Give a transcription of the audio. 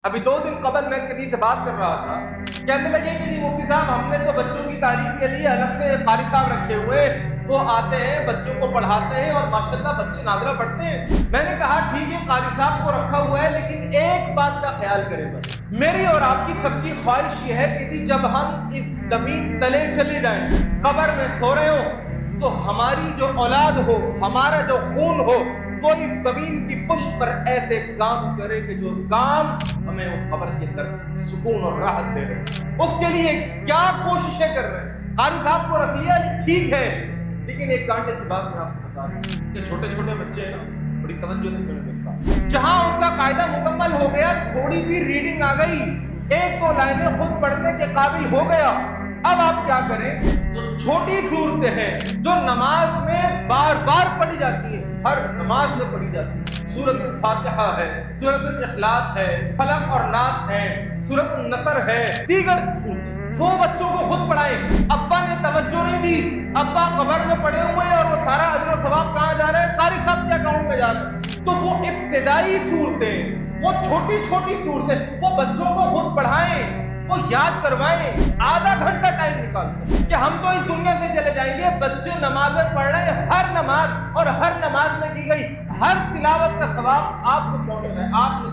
ابھی 2 دن قبل میں کسی سے بات کر رہا تھا، کہنے لگے کہ جی مفتی صاحب ہم نے تو بچوں کی تعلیم کے لیے الگ سے قاری صاحب رکھے ہوئے، وہ آتے ہیں بچوں کو پڑھاتے ہیں اور ماشاءاللہ بچے ناظرہ پڑھتے ہیں۔ میں نے کہا ٹھیک ہے قاری صاحب کو رکھا ہوا ہے، لیکن ایک بات کا خیال کریں بس، میری اور آپ کی سب کی خواہش یہ ہے کہ جی جب ہم اس زمین تلے چلے جائیں، قبر میں سو رہے ہوں، تو ہماری جو اولاد ہو، ہمارا جو خون ہو، وہ اس زمین کی پشت پر ایسے کام کرے کہ جو کام ہمیں اس قبر کے اندر سکون اور راحت دے رہے ہیں۔ اس کے لیے کیا کوششیں کر رہے ہیں؟ قاری صاحب کو رکھ لیا ٹھیک ہے، لیکن ایک کانٹے کی بات میں آپ کو بتا دوں کہ چھوٹے چھوٹے بچے ہیں نا، بڑی توجہ سے سنیں دیکھتا، جہاں اس کا قاعدہ مکمل ہو گیا، تھوڑی سی ریڈنگ آ گئی، 1-2 لائنیں خود پڑھنے کے قابل ہو گیا، اب آپ کیا کریں؟ جو چھوٹی صورتیں ہیں جو نماز میں بار بار پڑھی جاتی ہیں، ہر نماز میں پڑھی جاتی ہے، سورۃ الفاتحہ ہے، سورۃ الاخلاص ہے، فلق اور ناس ہے، سورۃ النصر ہے، دیگر صورتیں، وہ بچوں کو خود پڑھائیں۔ ابا نے توجہ نہیں دی، ابا قبر میں پڑے ہوئے ہیں اور وہ سارا اجر و ثواب کہاں جا رہا ہے؟ قاری صاحب کے اکاؤنٹ میں جا رہا ہے۔ تو وہ ابتدائی صورتیں، وہ چھوٹی چھوٹی صورتیں، وہ بچوں کو خود پڑھائیں، وہ یاد کروائیں، آدھا گھنٹہ ٹائم نکالیں کہ ہم تو اس دنیا سے چلے جائیں گے، بچے نمازیں پڑھ رہے ہیں، ہر نماز اور ہر نماز میں کی گئی ہر تلاوت کا ثواب آپ کو پہنچ رہا ہے، آپ نے